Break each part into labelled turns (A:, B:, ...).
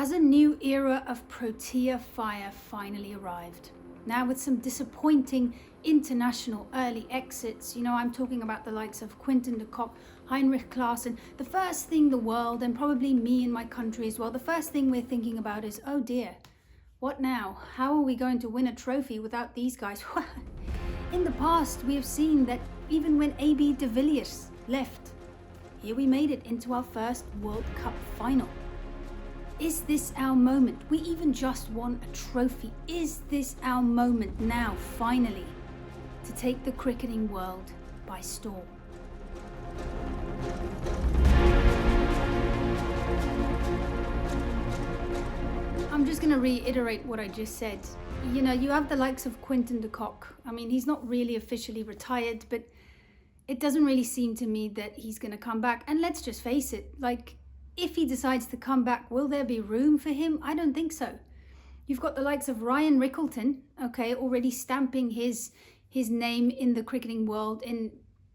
A: Has a new era of Protea Fire finally arrived? Now with some disappointing international early exits, I'm talking about the likes of Quinten de Kock, Heinrich Klaassen. The first thing the world, and probably me and my country as well, the first thing we're thinking about is, oh dear, what now? How are we going to win a trophy without these guys? In the past, we have seen that even when AB de Villiers left, here we made it into our first World Cup final. Is this our moment? We even just won a trophy. Is this our moment now, finally, to take the cricketing world by storm? I'm just going to reiterate what I just said. You have the likes of Quinten de Kock. I mean, he's not really officially retired, but it doesn't really seem to me that he's going to come back. And let's just face it, if he decides to come back, will there be room for him? I don't think so. You've got the likes of Ryan Rickelton, already stamping his name in the cricketing world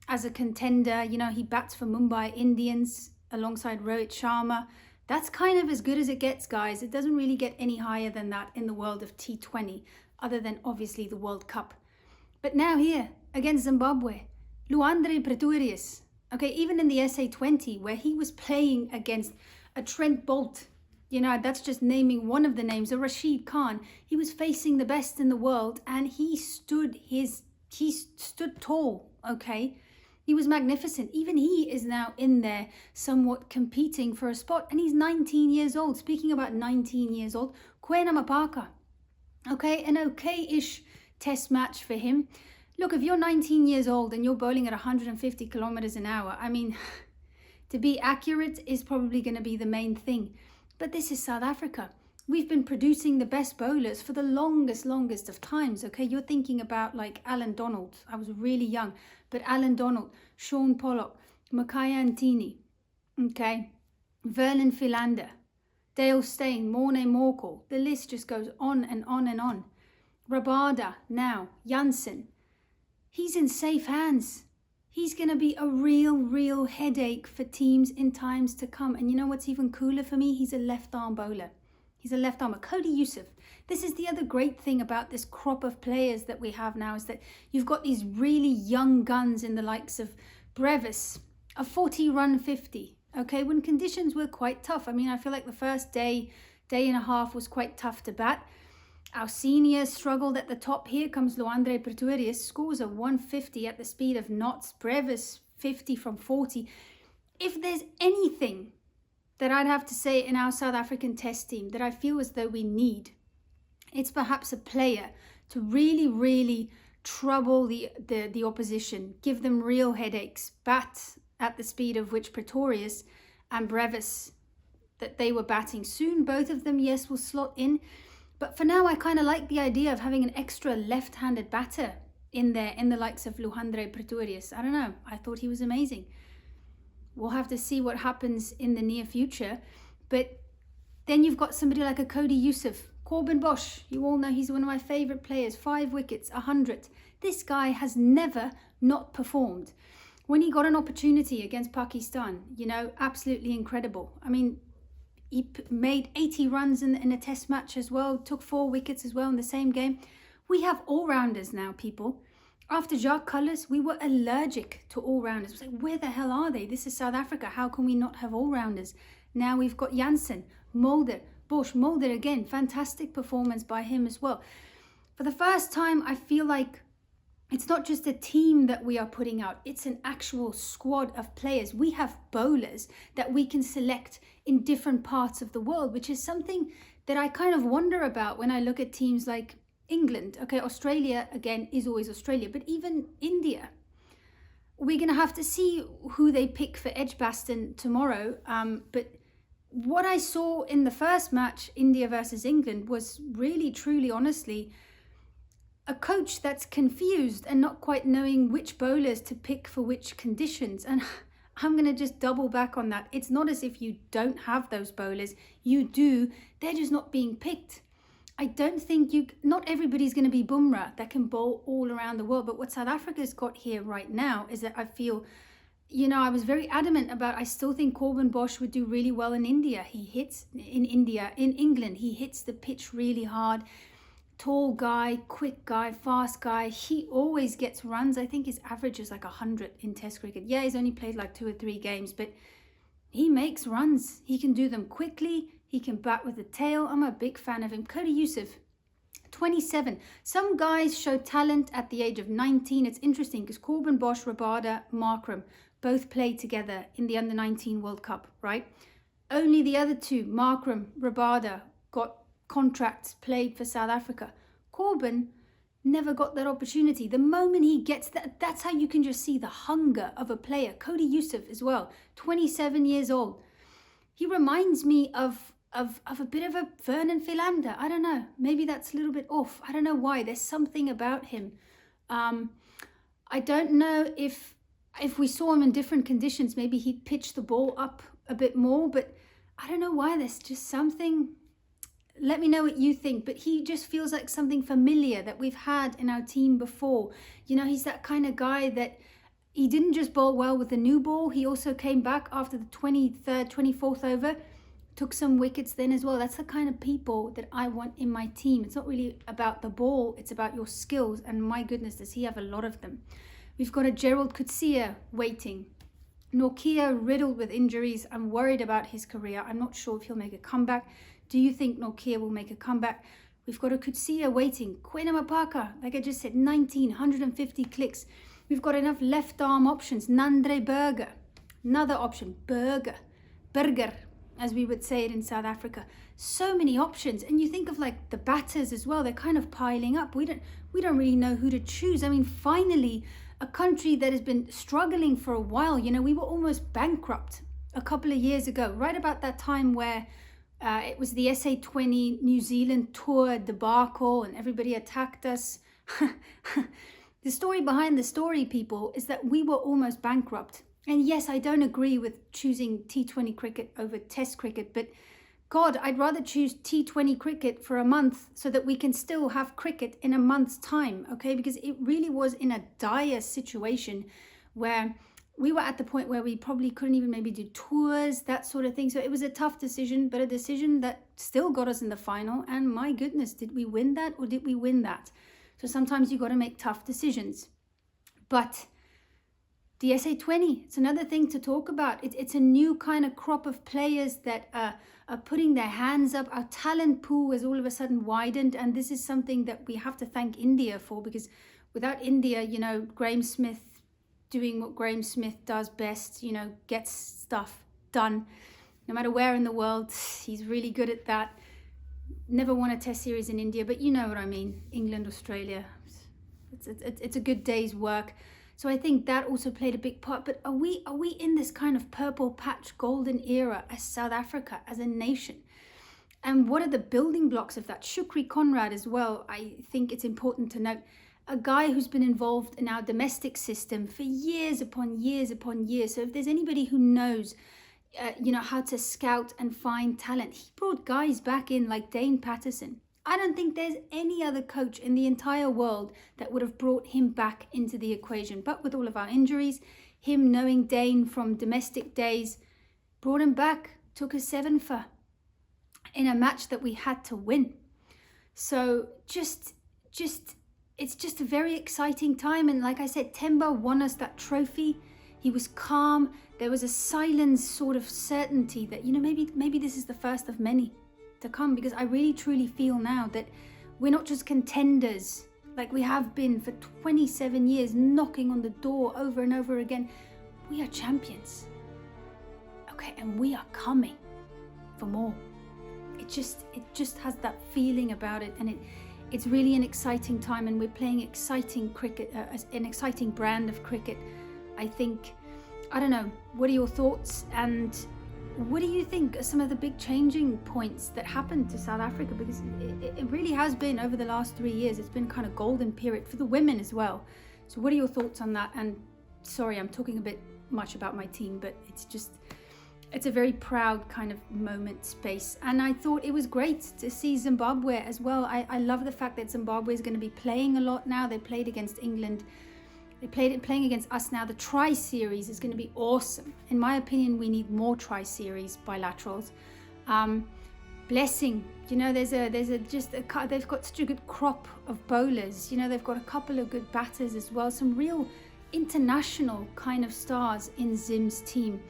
A: as a contender. He bats for Mumbai Indians alongside Rohit Sharma. That's kind of as good as it gets, guys. It doesn't really get any higher than that in the world of T20, other than obviously the World Cup. But now here, against Zimbabwe, Luandre Pretorius. Even in the SA20, where he was playing against a Trent Bolt, that's just naming one of the names, a Rashid Khan. He was facing the best in the world, and he stood tall, He was magnificent. Even he is now in there somewhat competing for a spot, and he's 19 years old. Speaking about 19 years old, Kwena Mapaka. An okay-ish test match for him. Look, if you're 19 years old and you're bowling at 150 kilometers an hour, to be accurate is probably going to be the main thing. But this is South Africa. We've been producing the best bowlers for the longest of times, You're thinking about Alan Donald. I was really young, but Alan Donald, Sean Pollock, Makhaya Ntini, Vernon Philander, Dale Steyn, Morne Morkel. The list just goes on and on and on. Rabada now, Jansen. He's in safe hands. He's going to be a real headache for teams in times to come. And you know what's even cooler for me? He's a left-arm bowler. He's a left-armer. Cody Yusuf. This is the other great thing about this crop of players that we have now, is that you've got these really young guns in the likes of Brevis, a 40-run 50, when conditions were quite tough. I feel like the first day and a half was quite tough to bat. Our seniors struggled at the top. Here comes Luandre Pretorius, scores a 150 at the speed of knots. Brevis 50 from 40. If there's anything that I'd have to say in our South African test team that I feel as though we need, it's perhaps a player to really trouble the opposition, give them real headaches, bat at the speed of which Pretorius and Brevis, that they were batting soon. Both of them, yes, will slot in. But for now, I kind of like the idea of having an extra left-handed batter in there, in the likes of Luandre Pretorius. I don't know. I thought he was amazing. We'll have to see what happens in the near future. But then you've got somebody like a Cody Yusuf, Corbin Bosch. You all know he's one of my favourite players. 5 wickets, 100. This guy has never not performed. When he got an opportunity against Pakistan, absolutely incredible. He made 80 runs in a test match as well, took 4 wickets as well in the same game. We have all-rounders now, people. After Jacques Cullis, we were allergic to all-rounders. It was like, where the hell are they? This is South Africa. How can we not have all-rounders? Now we've got Jansen, Mulder, Bosch. Mulder again, fantastic performance by him as well. For the first time, I feel like it's not just a team that we are putting out, it's an actual squad of players. We have bowlers that we can select in different parts of the world, which is something that I kind of wonder about when I look at teams like England. Australia, again, is always Australia, but even India. We're going to have to see who they pick for Edgbaston tomorrow. But what I saw in the first match, India versus England, was really, truly, honestly, a coach that's confused and not quite knowing which bowlers to pick for which conditions. And I'm going to just double back on that. It's not as if you don't have those bowlers. You do. They're just not being picked. I don't think not everybody's going to be Bumrah that can bowl all around the world. But what South Africa's got here right now is that I feel you know, I was very adamant about, I still think Corbin Bosch would do really well in India. He hits in England, he hits the pitch really hard. Tall guy, quick guy, fast guy. He always gets runs. I think his average is like 100 in Test cricket. Yeah, he's only played like 2 or 3 games, but he makes runs. He can do them quickly. He can bat with the tail. I'm a big fan of him. Cody Yusuf, 27. Some guys show talent at the age of 19. It's interesting because Corbin Bosch, Rabada, Markram both played together in the Under-19 World Cup, right? Only the other two, Markram, Rabada, got contracts, played for South Africa. Corbin never got that opportunity. The moment he gets that, that's how you can just see the hunger of a player. Cody Yusuf as well, 27 years old. He reminds me of a bit of a Vernon Philander. I don't know. Maybe that's a little bit off. I don't know why. There's something about him. I don't know if we saw him in different conditions, maybe he'd pitch the ball up a bit more, but I don't know why. There's just something. Let me know what you think, but he just feels like something familiar that we've had in our team before. You know, he's that kind of guy that he didn't just bowl well with the new ball. He also came back after the 23rd, 24th over, took some wickets then as well. That's the kind of people that I want in my team. It's not really about the ball, it's about your skills. And my goodness, does he have a lot of them. We've got a Gerald Coetzee waiting. Nortje riddled with injuries. I'm worried about his career. I'm not sure if he'll make a comeback. Do you think Nortje will make a comeback? We've got a Coetzee waiting. Quina Mapaka, like I just said, 19, 150 clicks. We've got enough left arm options. Nandre Burger, another option. Burger, as we would say it in South Africa. So many options. And you think of like the batters as well. They're kind of piling up. We don't really know who to choose. I mean, finally, a country that has been struggling for a while. You know, we were almost bankrupt a couple of years ago, right about that time where it was the SA20 New Zealand tour debacle and everybody attacked us. The story behind the story, people, is that we were almost bankrupt. And yes, I don't agree with choosing T20 cricket over Test cricket, but God, I'd rather choose T20 cricket for a month so that we can still have cricket in a month's time, okay? Because it really was in a dire situation where we were at the point where we probably couldn't even maybe do tours, that sort of thing. So it was a tough decision, but a decision that still got us in the final. And my goodness, did we win that or did we win that? So sometimes you got to make tough decisions. But the SA20, it's another thing to talk about. It's a new kind of crop of players that are putting their hands up. Our talent pool has all of a sudden widened. And this is something that we have to thank India for, because without India, you know, Graeme Smith doing what Graeme Smith does best, you know, gets stuff done. No matter where in the world, he's really good at that. Never won a Test series in India, but you know what I mean. England, Australia, it's a good day's work. So I think that also played a big part. But are we in this kind of purple patch golden era as South Africa, as a nation? And what are the building blocks of that? Shukri Conrad as well, I think it's important to note. A guy who's been involved in our domestic system for years upon years upon years. So if there's anybody who knows, you know, how to scout and find talent, he brought guys back in like Dane Patterson. I don't think there's any other coach in the entire world that would have brought him back into the equation. But with all of our injuries, him knowing Dane from domestic days, brought him back, took a 7 for in a match that we had to win. So just it's just a very exciting time. And like I said, Temba won us that trophy. He was calm. There was a silent sort of certainty that, you know, maybe this is the first of many to come, because I really truly feel now that we're not just contenders like we have been for 27 years, knocking on the door over and over again. We are champions. Okay, and we are coming for more. It just has that feeling about it, and it's really an exciting time, and we're playing exciting cricket, an exciting brand of cricket. I think, I don't know, what are your thoughts, and what do you think are some of the big changing points that happened to South Africa? Because it really has been, over the last 3 years, it's been kind of golden period for the women as well. So what are your thoughts on that? And sorry, I'm talking a bit much about my team, but it's a very proud kind of moment space. And I thought it was great to see Zimbabwe as well. I love the fact that Zimbabwe is going to be playing a lot now. They played against England playing against us now. The tri-series is going to be awesome. In my opinion, we need more tri-series bilaterals. Blessing, you know, they've got such a good crop of bowlers. You know, they've got a couple of good batters as well. Some real international kind of stars in Zim's team.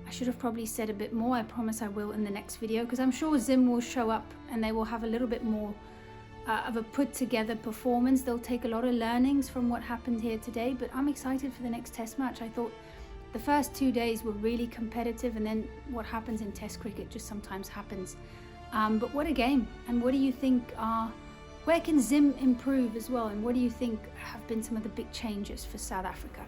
A: I should have probably said a bit more. I promise I will in the next video, because I'm sure Zim will show up and they will have a little bit more of a put together performance. They'll take a lot of learnings from what happened here today, but I'm excited for the next test match. I thought the first 2 days were really competitive, and then what happens in test cricket just sometimes happens. But what a game. And what do you think where can Zim improve as well, and what do you think have been some of the big changes for South Africa?